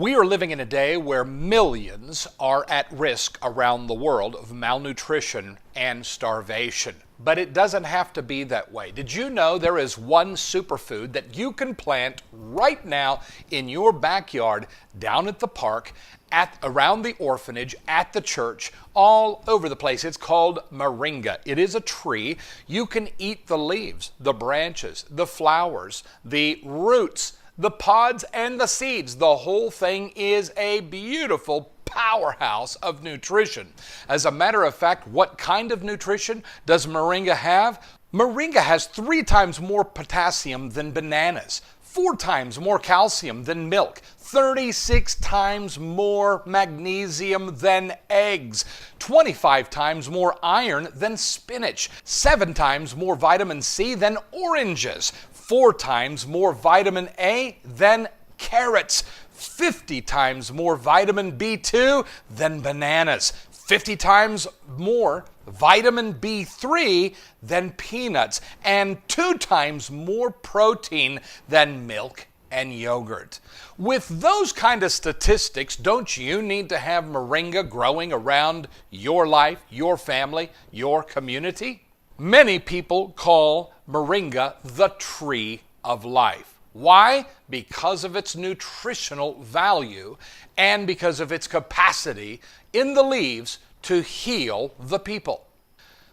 We are living in a day where millions are at risk around the world of malnutrition and starvation. But it doesn't have to be that way. Did you know there is one superfood that you can plant right now in your backyard, down at the park, around the orphanage, at the church, all over the place? It's called Moringa. It is a tree. You can eat the leaves, the branches, the flowers, the roots, the pods, and the seeds. The whole thing is a beautiful powerhouse of nutrition. As a matter of fact, what kind of nutrition does Moringa have? Moringa has 3 times more potassium than bananas, 4 times more calcium than milk, 36 times more magnesium than eggs, 25 times more iron than spinach, 7 times more vitamin C than oranges, 4 times more vitamin A than carrots, 50 times more vitamin B2 than bananas, 50 times more vitamin B3 than peanuts, and 2 times more protein than milk and yogurt. With those kind of statistics, don't you need to have Moringa growing around your life, your family, your community? Many people call Moringa the tree of life. Why? Because of its nutritional value and because of its capacity in the leaves to heal the people.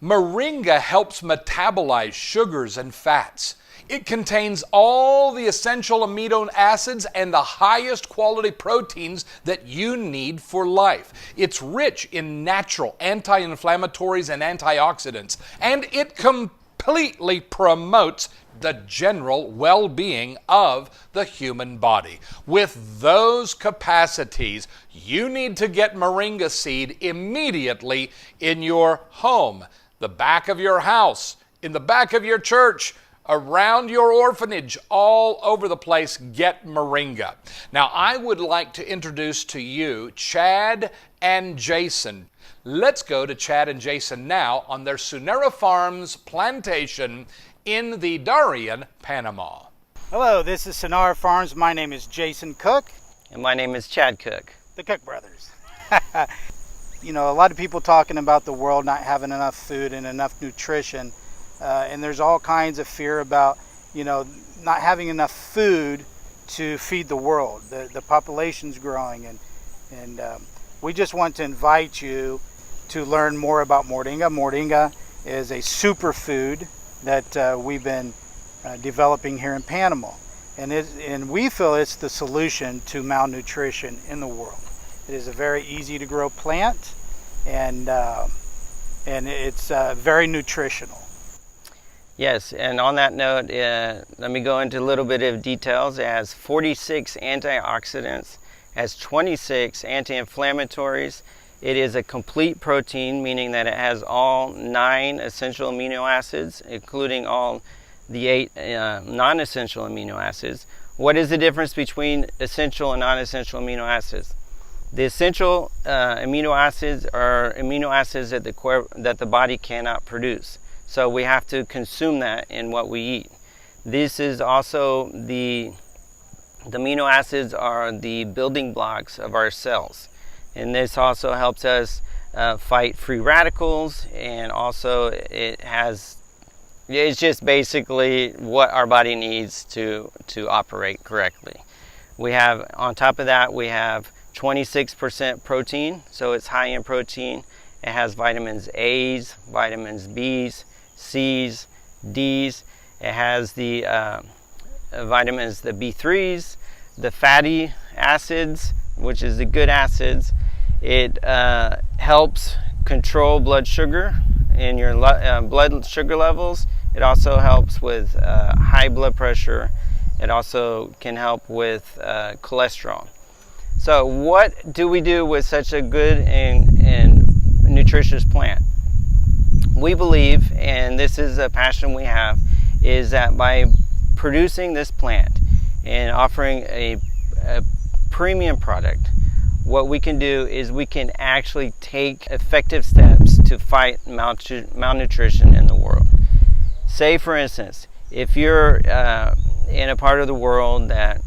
Moringa helps metabolize sugars and fats. It contains all the essential amino acids and the highest quality proteins that you need for life. It's rich in natural anti-inflammatories and antioxidants, and it completely promotes the general well-being of the human body. With those capacities, you need to get Moringa seed immediately in your home, the back of your house, in the back of your church, around your orphanage, all over the place. Get Moringa. Now, I would like to introduce to you Chad and Jason. Let's go to Chad and Jason now on their Sonera Farms plantation in the Darien, Panama. Hello, this is Sonera Farms. My name is Jason Cook. And my name is Chad Cook. The Cook brothers. You know, a lot of people talking about the world not having enough food and enough nutrition. And there's all kinds of fear about, you know, not having enough food to feed the world. The population's growing, and we just want to invite you to learn more about Moringa. Moringa is a superfood that we've been developing here in Panama, and we feel it's the solution to malnutrition in the world. It is a very easy to grow plant, and it's very nutritional. Yes, and on that note, let me go into a little bit of details. It has 46 antioxidants, has 26 anti-inflammatories. It is a complete protein, meaning that it has all 9 essential amino acids, including all the 8 non-essential amino acids. What is the difference between essential and non-essential amino acids? The essential amino acids are amino acids that the body cannot produce. So we have to consume that in what we eat. This is also the amino acids are the building blocks of our cells. And this also helps us fight free radicals, and also it's just basically what our body needs to operate correctly. We have, on top of that, we have 26% protein, so it's high in protein. It has vitamins A's, vitamins B's, C's, D's. It has the vitamins, the B3s, the fatty acids, which is the good acids. It helps control blood sugar in your blood sugar levels. It also helps with high blood pressure. It also can help with cholesterol. So what do we do with such a good and nutritious plant? We believe, and this is a passion we have, is that by producing this plant and offering a premium product, what we can do is we can actually take effective steps to fight malnutrition in the world. Say, for instance, if you're in a part of the world that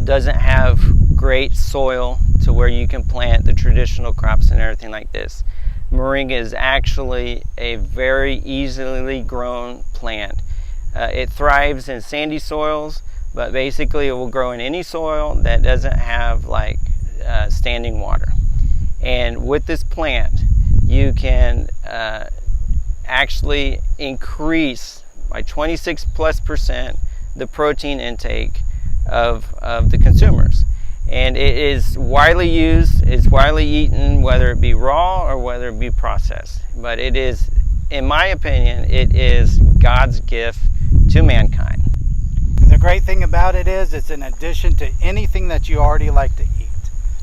doesn't have great soil to where you can plant the traditional crops and everything like this. Moringa is actually a very easily grown plant. It thrives in sandy soils, but basically it will grow in any soil that doesn't have like standing water. And with this plant, you can actually increase by 26+% the protein intake of the consumers. And it is widely used, it's widely eaten, whether it be raw or whether it be processed. But it is, in my opinion, it is God's gift to mankind. The great thing about it is it's in addition to anything that you already like to eat.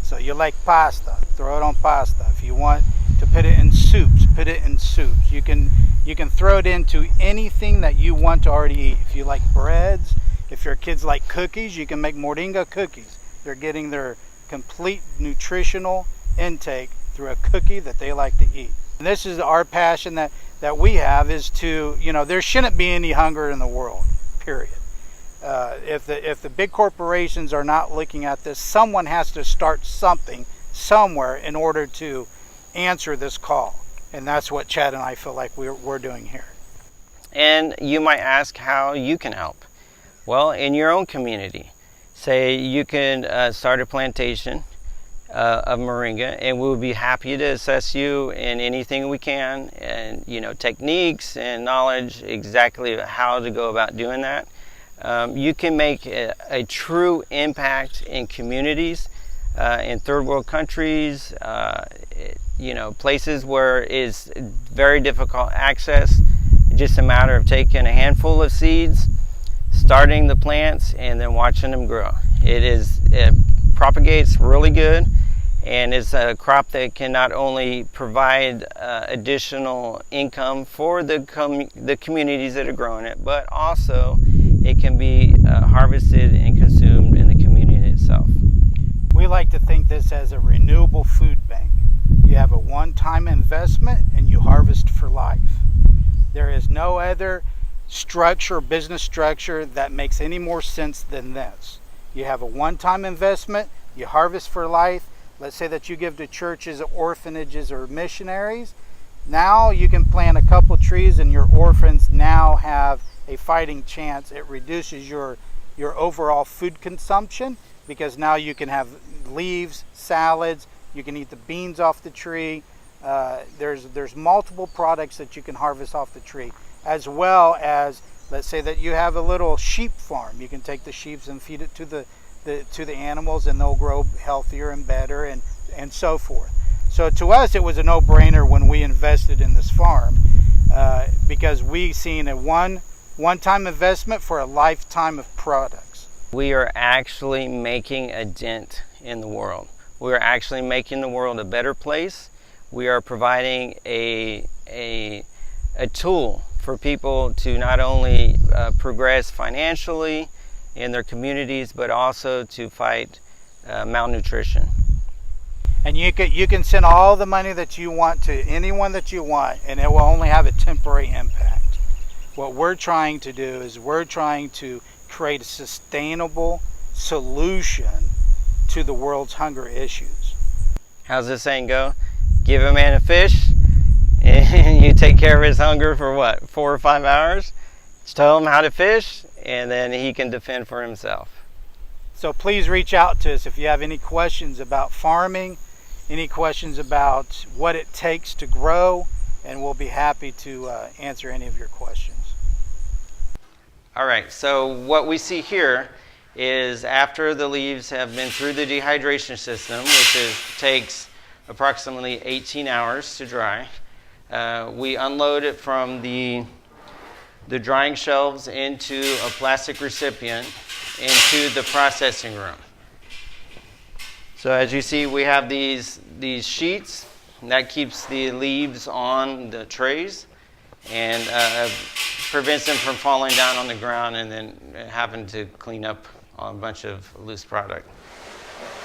So you like pasta, throw it on pasta. If you want to put it in soups, put it in soups. You can throw it into anything that you want to already eat. If you like breads, if your kids like cookies, you can make Moringa cookies. They're getting their complete nutritional intake through a cookie that they like to eat. And this is our passion that we have, is to, there shouldn't be any hunger in the world, period. If the big corporations are not looking at this, someone has to start something somewhere in order to answer this call. And that's what Chad and I feel like we're doing here. And you might ask how you can help. Well, in your own community, say you can start a plantation of Moringa, and we'll be happy to assist you in anything we can, and techniques and knowledge exactly how to go about doing that. You can make a true impact in communities, in third world countries, places where it's very difficult access. Just a matter of taking a handful of seeds, starting the plants, and then watching them grow. It propagates really good, and it's a crop that can not only provide additional income for the communities that are growing it, but also it can be harvested and consumed in the community itself. We like to think this as a renewable food bank. You have a one-time investment and you harvest for life. There is no other business structure that makes any more sense than this. You have a one-time investment, you harvest for life. Let's say that you give to churches, orphanages, or missionaries. Now you can plant a couple trees and your orphans now have a fighting chance. It reduces your overall food consumption, because now you can have leaves, salads, you can eat the beans off the tree. There's multiple products that you can harvest off the tree, as well as, let's say that you have a little sheep farm. You can take the sheep and feed it to the animals, and they'll grow healthier and better, and so forth. So to us, it was a no-brainer when we invested in this farm, because we seen a one-time investment for a lifetime of products. We are actually making a dent in the world. We are actually making the world a better place. We are providing a tool for people to not only progress financially in their communities, but also to fight malnutrition. And you can send all the money that you want to anyone that you want, and it will only have a temporary impact. What we're trying to do is we're trying to create a sustainable solution to the world's hunger issues. How's this saying go? Give a man a fish and you take care of his hunger for what, 4 or 5 hours? Just tell him how to fish, and then he can defend for himself. So please reach out to us if you have any questions about farming, any questions about what it takes to grow, and we'll be happy to answer any of your questions. All right, so what we see here is after the leaves have been through the dehydration system, which takes approximately 18 hours to dry, we unload it from the drying shelves into a plastic recipient into the processing room. So as you see, we have these sheets, and that keeps the leaves on the trays and prevents them from falling down on the ground and then having to clean up a bunch of loose product.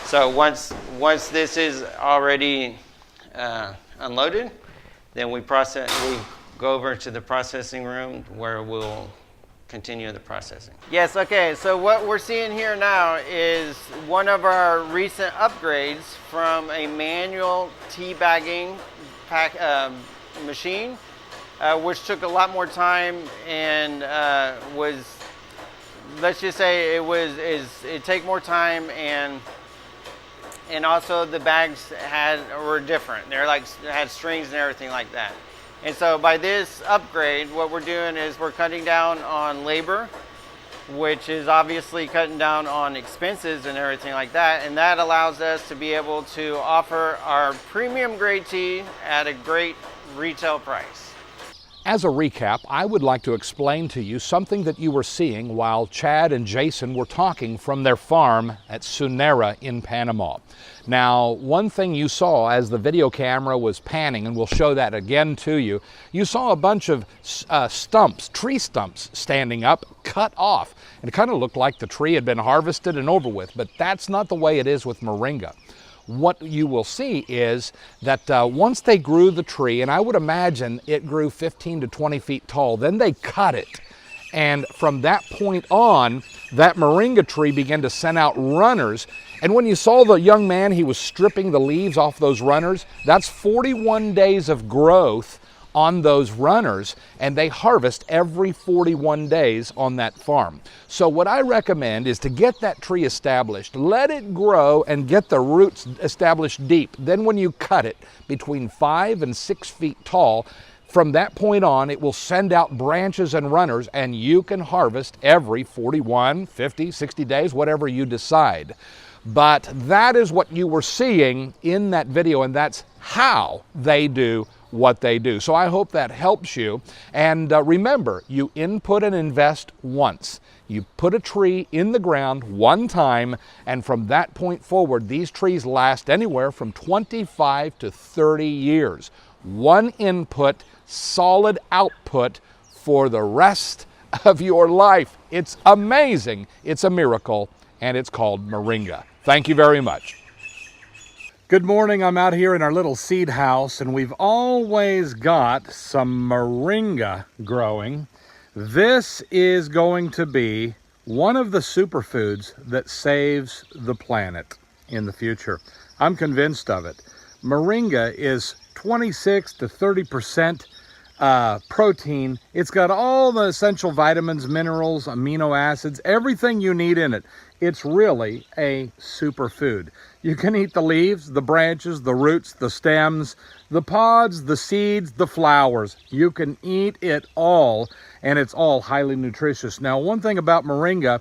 So once this is already unloaded, then we go over to the processing room where we'll continue the processing. Yes, okay, so what we're seeing here now is one of our recent upgrades from a manual tea bagging machine, which took a lot more time and was, let's just say it take more time, and also the bags were different. They're like, had strings and everything like that. And so by this upgrade, what we're doing is we're cutting down on labor, which is obviously cutting down on expenses and everything like that. And that allows us to be able to offer our premium grade tea at a great retail price. As a recap, I would like to explain to you something that you were seeing while Chad and Jason were talking from their farm at Sonera in Panama. Now, one thing you saw as the video camera was panning, and we'll show that again to you, you saw a bunch of tree stumps standing up, cut off. And it kind of looked like the tree had been harvested and over with, but that's not the way it is with Moringa. What you will see is that once they grew the tree, and I would imagine it grew 15 to 20 feet tall, then they cut it. And from that point on, that Moringa tree began to send out runners. And when you saw the young man, he was stripping the leaves off those runners. That's 41 days of growth on those runners, and they harvest every 41 days on that farm. So what I recommend is to get that tree established, let it grow and get the roots established deep. Then when you cut it between 5 and 6 feet tall, from that point on, it will send out branches and runners, and you can harvest every 41, 50, 60 days, whatever you decide. But that is what you were seeing in that video, and that's how they do what they do. So I hope that helps you. And remember, you input and invest once. You put a tree in the ground one time, and from that point forward, these trees last anywhere from 25 to 30 years. One input, solid output for the rest of your life. It's amazing. It's a miracle, and it's called Moringa. Thank you very much. Good morning. I'm out here in our little seed house, and we've always got some Moringa growing. This is going to be one of the superfoods that saves the planet in the future. I'm convinced of it. Moringa is 26 to 30% protein. It's got all the essential vitamins, minerals, amino acids, everything you need in it. It's really a superfood. You can eat the leaves, the branches, the roots, the stems, the pods, the seeds, the flowers. You can eat it all, and it's all highly nutritious. Now, one thing about Moringa,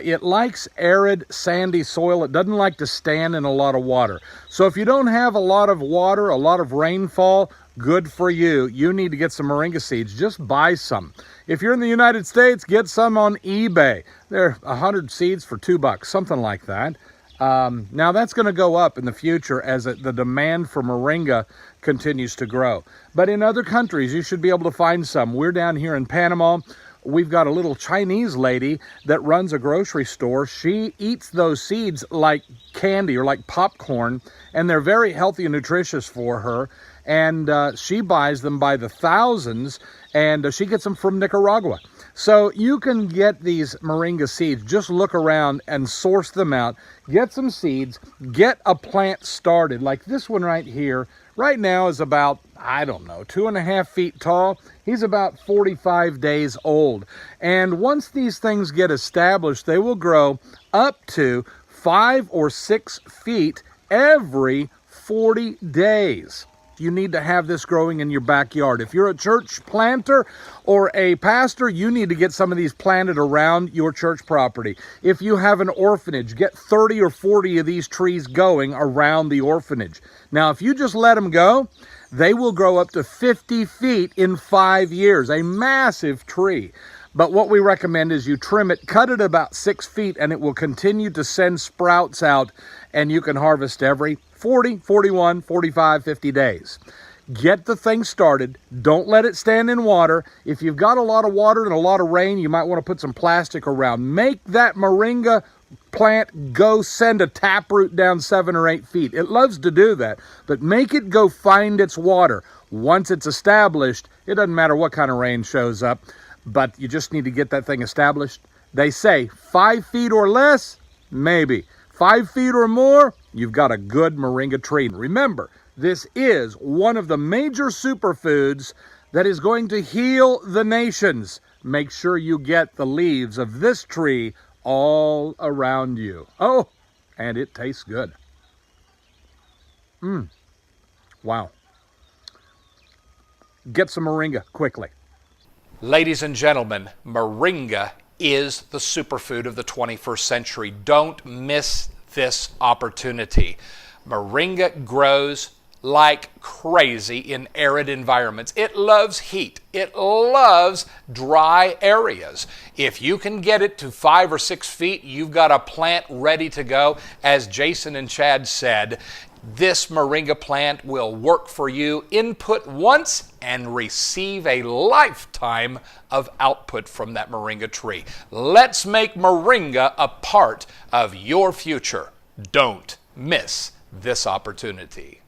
it likes arid, sandy soil. It doesn't like to stand in a lot of water. So if you don't have a lot of water, a lot of rainfall, good for you. You need to get some Moringa seeds. Just buy some. If you're in the United States, get some on eBay. They're 100 seeds for $2, something like that. Now that's going to go up in the future as the demand for Moringa continues to grow. But in other countries, you should be able to find some. We're down here in Panama. We've got a little Chinese lady that runs a grocery store. She eats those seeds like candy or like popcorn, and they're very healthy and nutritious for her. And she buys them by the thousands, and she gets them from Nicaragua. So you can get these Moringa seeds. Just look around and source them out. Get some seeds. Get a plant started. Like this one right here. Right now is about, I don't know, 2.5 feet tall. He's about 45 days old. And once these things get established, they will grow up to 5 or 6 feet every 40 days. You need to have this growing in your backyard. If you're a church planter or a pastor, you need to get some of these planted around your church property. If you have an orphanage, get 30 or 40 of these trees going around the orphanage. Now, if you just let them go, they will grow up to 50 feet in 5 years, a massive tree. But what we recommend is you trim it, cut it about 6 feet, and it will continue to send sprouts out, and you can harvest every 40, 41, 45, 50 days. Get the thing started. Don't let it stand in water. If you've got a lot of water and a lot of rain, you might want to put some plastic around. Make that Moringa plant go send a taproot down 7 or 8 feet. It loves to do that, but make it go find its water. Once it's established, it doesn't matter what kind of rain shows up. but you just need to get that thing established. They say 5 feet or less, maybe. 5 feet or more, you've got a good moringa tree. Remember, this is one of the major superfoods that is going to heal the nations. Make sure you get the leaves of this tree all around you. Oh, and it tastes good. Wow. Get some moringa quickly. Ladies and gentlemen, moringa is the superfood of the 21st century. Don't miss this opportunity. Moringa grows like crazy in arid environments. It loves heat. It loves dry areas. If you can get it to 5 or 6 feet, you've got a plant ready to go. As Jason and Chad said, this moringa plant will work for you. Input once and receive a lifetime of output from that moringa tree. Let's make moringa a part of your future. Don't miss this opportunity.